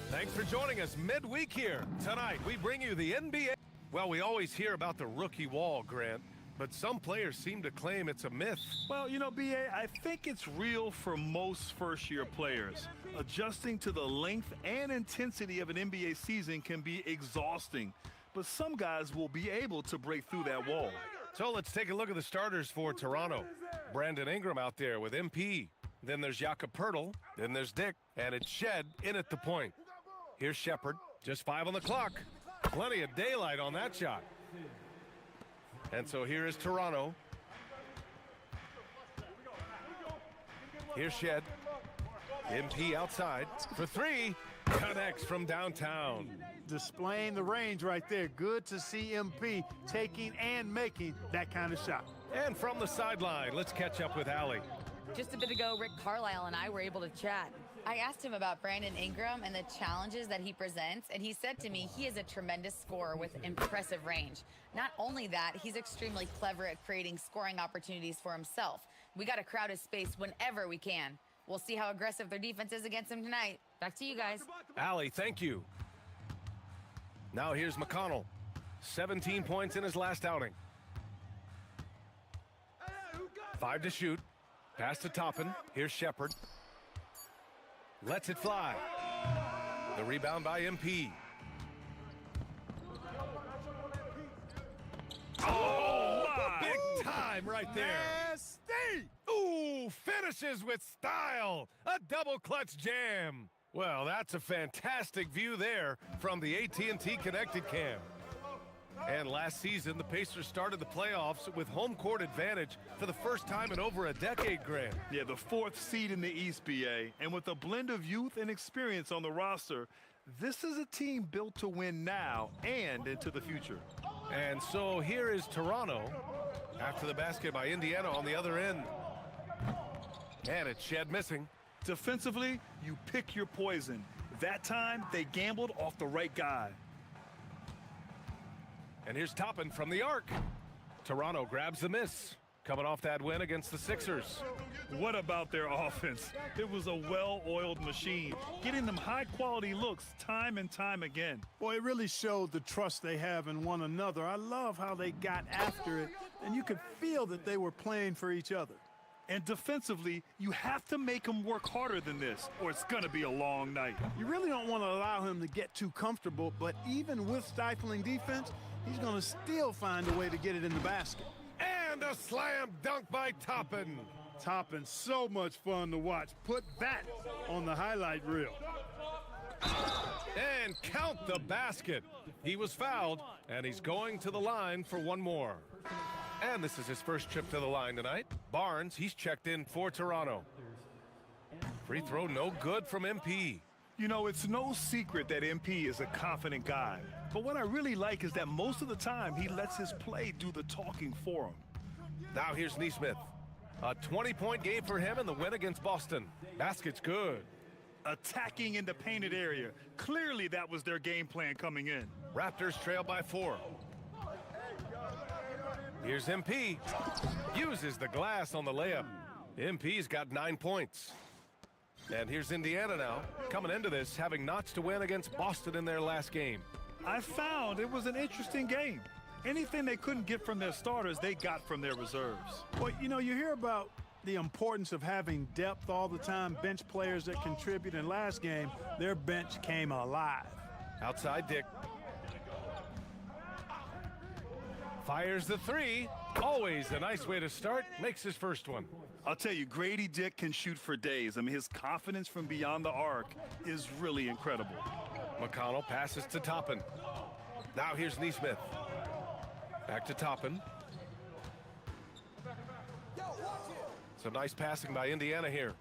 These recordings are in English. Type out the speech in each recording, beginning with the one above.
Thanks for joining us midweek here. Tonight, we bring you the NBA. Well, we always hear about the rookie wall, Grant, but some players seem to claim it's a myth. Well, you know, B.A., I think it's real for most first-year players. Adjusting to the length and intensity of an NBA season can be exhausting, but some guys will be able to break through that wall. So let's take a look at the starters for Toronto. Brandon Ingram out there with MP. Then there's Jakob Poeltl. Then there's Dick. And it's Shed in at the point. Here's Shepherd. Just 5 on the clock. Plenty of daylight on that shot. And so here is Toronto. Here's Shed. MP outside for 3. Connects from downtown. Displaying the range right there. Good to see MP taking and making that kind of shot. And from the sideline, let's catch up with Allie. Just a bit ago, Rick Carlisle and I were able to chat. I asked him about Brandon Ingram and the challenges that he presents, and he said to me he is a tremendous scorer with impressive range. Not only that, he's extremely clever at creating scoring opportunities for himself. We got to crowd his space whenever we can. We'll see how aggressive their defense is against him tonight. Back to you guys. Allie, thank you. Now here's McConnell. 17 points in his last outing. 5 to shoot. Pass to Toppin. Here's Shepherd. Lets it fly. The rebound by MP. Oh, wow. Big time right there. Nasty! Ooh, finishes with style. A double clutch jam. Well, that's a fantastic view there from the AT&T Connected Cam. And last season, the Pacers started the playoffs with home court advantage for the first time in over a decade, Grant. Yeah, the 4th seed in the East, B.A., and with a blend of youth and experience on the roster, this is a team built to win now and into the future. And so here is Toronto after the basket by Indiana on the other end. And it's Shed missing. Defensively, you pick your poison. That time, they gambled off the right guy. And here's Toppin from the arc. Toronto grabs the miss, coming off that win against the Sixers. What about their offense? It was a well-oiled machine, getting them high-quality looks time and time again. Boy, it really showed the trust they have in one another. I love how they got after it, and you could feel that they were playing for each other. And defensively, you have to make him work harder than this, or it's going to be a long night. You really don't want to allow him to get too comfortable, but even with stifling defense, he's going to still find a way to get it in the basket. And a slam dunk by Toppin. Toppin, so much fun to watch. Put that on the highlight reel. And count the basket. He was fouled, and he's going to the line for one more. And this is his first trip to the line tonight. Barnes, he's checked in for Toronto. Free throw no good from MP. You know, it's no secret that MP is a confident guy. But what I really like is that most of the time he lets his play do the talking for him. Now here's Nesmith. A 20-point game for him in the win against Boston. Basket's good. Attacking in the painted area. Clearly that was their game plan coming in. Raptors trail by 4. Here's MP. Uses the glass on the layup. MP's got 9 points. And here's Indiana now, coming into this, having notched a win against Boston in their last game. I found it was an interesting game. Anything they couldn't get from their starters, they got from their reserves. Well, you know, you hear about the importance of having depth all the time, bench players that contribute. In last game, their bench came alive. Outside Dick. Fires the 3. Always a nice way to start. Makes his first one. I'll tell you, Grady Dick can shoot for days. I mean, his confidence from beyond the arc is really incredible. McConnell passes to Toppin. Now here's Nesmith. Back to Toppin. Some nice passing by Indiana here.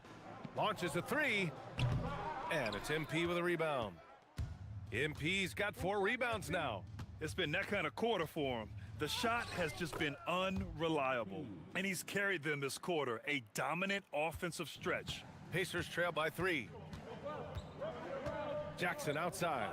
Launches a 3. And it's MP with a rebound. MP's got 4 rebounds now. It's been that kind of quarter for him. The shot has just been unreliable, and he's carried them this quarter, a dominant offensive stretch. Pacers trail by 3. Jackson outside.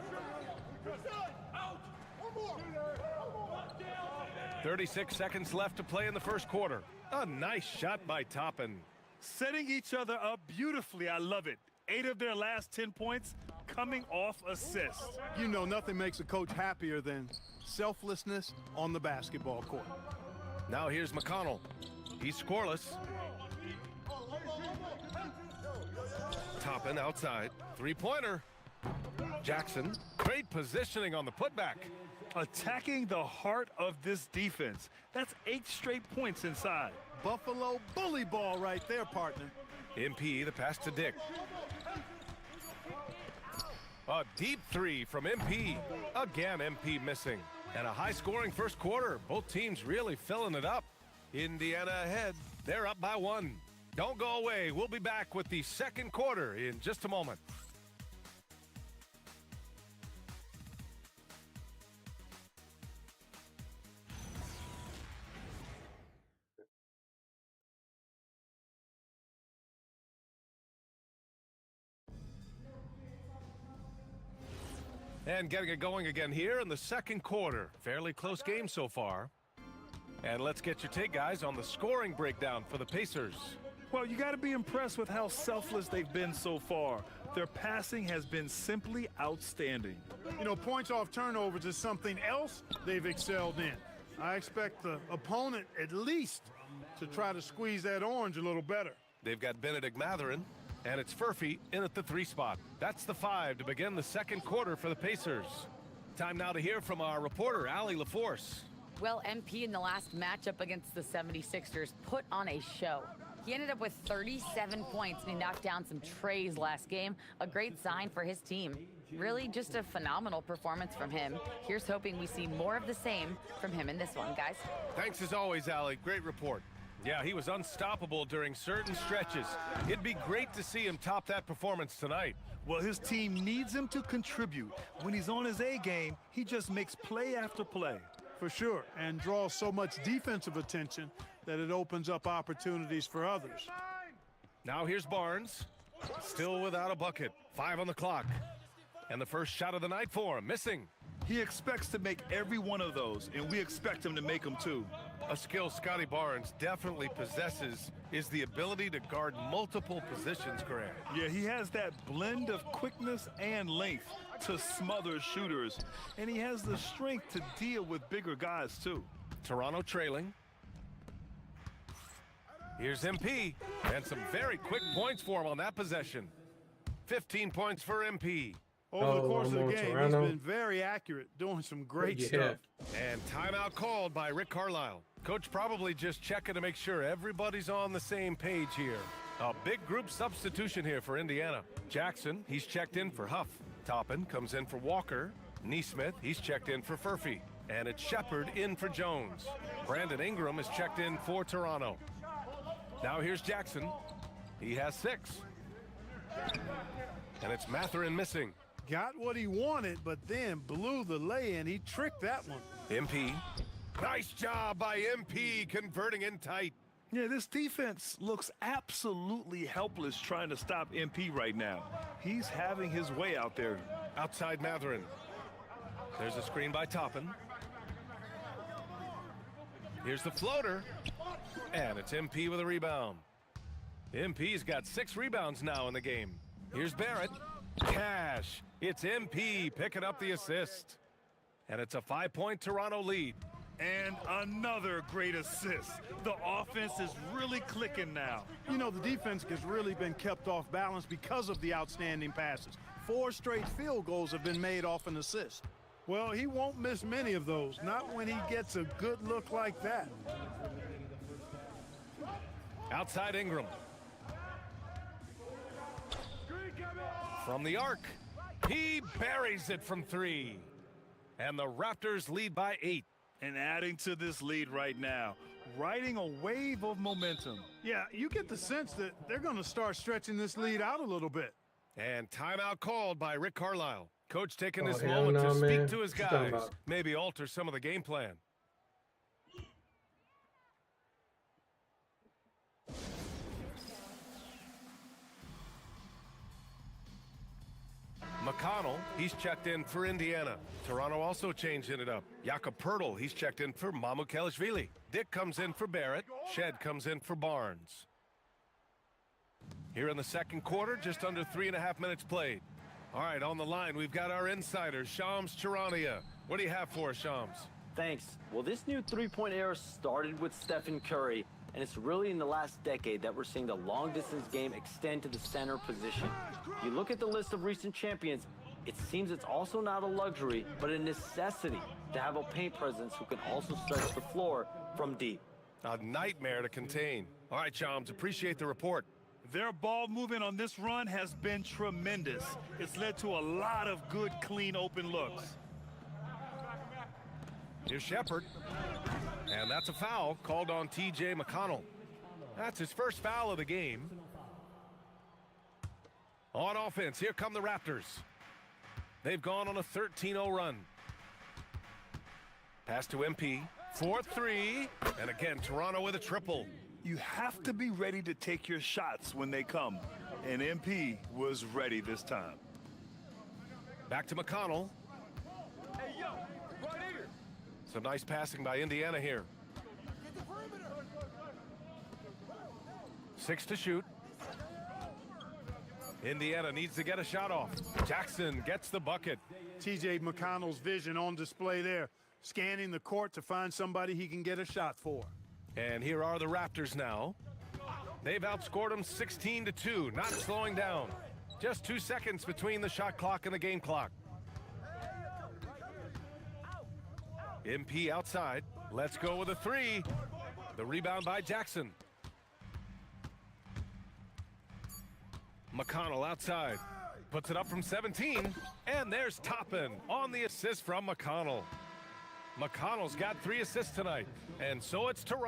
36 seconds left to play in the first quarter. A nice shot by Toppin. Setting each other up beautifully. I love it. 8 of their last 10 points coming off assists. You know, nothing makes a coach happier than selflessness on the basketball court. Now here's McConnell. He's scoreless. Toppin outside. Three-pointer. Jackson. Great positioning on the putback. Attacking the heart of this defense. That's 8 straight points inside. Buffalo bully ball right there, partner. MP, the pass to Dick. A deep 3 from MP. Again, MP missing. And a high-scoring first quarter. Both teams really filling it up. Indiana ahead. They're up by 1. Don't go away. We'll be back with the second quarter in just a moment. And getting it going again here in the second quarter. Fairly close game so far. And let's get your take, guys, on the scoring breakdown for the Pacers. Well, you got to be impressed with how selfless they've been so far. Their passing has been simply outstanding. You know, points off turnovers is something else they've excelled in. I expect the opponent at least to try to squeeze that orange a little better. They've got Benedict Mathurin, and it's Furphy in at the 3 spot. That's the 5 to begin the second quarter for the Pacers. Time now to hear from our reporter, Allie LaForce. Well, MP in the last matchup against the 76ers put on a show. He ended up with 37 points and he knocked down some trays last game. A great sign for his team. Really just a phenomenal performance from him. Here's hoping we see more of the same from him in this one, guys. Thanks as always, Allie. Great report. Yeah, he was unstoppable during certain stretches. It'd be great to see him top that performance tonight. Well, his team needs him to contribute. When he's on his A game, he just makes play after play. For sure, and draws so much defensive attention that it opens up opportunities for others. Now here's Barnes, still without a bucket. 5 on the clock. And the first shot of the night for him, missing. He expects to make every one of those, and we expect him to make them too. A skill Scotty Barnes definitely possesses is the ability to guard multiple positions, Grant. Yeah, he has that blend of quickness and length to smother shooters, and he has the strength to deal with bigger guys too. Toronto trailing. Here's MP, and some very quick points for him on that possession. 15 points for MP. Over the course of the game, Toronto. he's been very accurate, doing some great stuff. And timeout called by Rick Carlisle. Coach probably just checking to make sure everybody's on the same page here. A big group substitution here for Indiana. Jackson, he's checked in for Huff. Toppin comes in for Walker. Neesmith, he's checked in for Furphy. And it's Shepard in for Jones. Brandon Ingram is checked in for Toronto. Now here's Jackson. He has 6. And it's Mathurin missing. Got what he wanted, but then blew the lay-in. He tricked that one. MP. Nice job by MP converting in tight. Yeah, this defense looks absolutely helpless trying to stop MP right now. He's having his way out there. Outside Mathurin. There's a screen by Toppin. Here's the floater. And it's MP with a rebound. MP's got 6 rebounds now in the game. Here's Barrett. Cash. It's MP picking up the assist. And it's a 5-point Toronto lead. And another great assist. The offense is really clicking now. You know, the defense has really been kept off balance because of the outstanding passes. 4 straight field goals have been made off an assist. Well, he won't miss many of those, not when he gets a good look like that. Outside Ingram. From the arc. He buries it from 3. And the Raptors lead by 8. And adding to this lead right now, riding a wave of momentum. Yeah, you get the sense that they're going to start stretching this lead out a little bit. And timeout called by Rick Carlisle. Coach taking this hell moment no, to man. speak to his What you talking guys. about? Maybe alter some of the game plan. McConnell, he's checked in for Indiana. Toronto also changing it up. Jakob Pertl, he's checked in for Mamukelashvili. Dick comes in for Barrett. Shed comes in for Barnes. Here in the second quarter, just under 3.5 minutes played. All right, on the line, we've got our insider, Shams Charania. What do you have for us, Shams? Thanks. Well, this new three-point era started with Stephen Curry, and it's really in the last decade that we're seeing the long-distance game extend to the center position. You look at the list of recent champions, it seems it's also not a luxury, but a necessity to have a paint presence who can also stretch the floor from deep. A nightmare to contain. All right, Shams, appreciate the report. Their ball movement on this run has been tremendous. It's led to a lot of good, clean, open looks. Here's Shepard. And that's a foul called on T.J. McConnell. That's his first foul of the game. On offense, here come the Raptors. They've gone on a 13-0 run. Pass to MP. 4-3. And again, Toronto with a triple. You have to be ready to take your shots when they come. And MP was ready this time. Back to McConnell. Some nice passing by Indiana here. 6 to shoot. Indiana needs to get a shot off. Jackson gets the bucket. T.J. McConnell's vision on display there, scanning the court to find somebody he can get a shot for. And here are the Raptors now. They've outscored them 16-2, not slowing down. Just 2 seconds between the shot clock and the game clock. MP outside. Let's go with a 3. The rebound by Jackson. McConnell outside. Puts it up from 17. And there's Toppin on the assist from McConnell. McConnell's got 3 assists tonight. And so it's Toronto.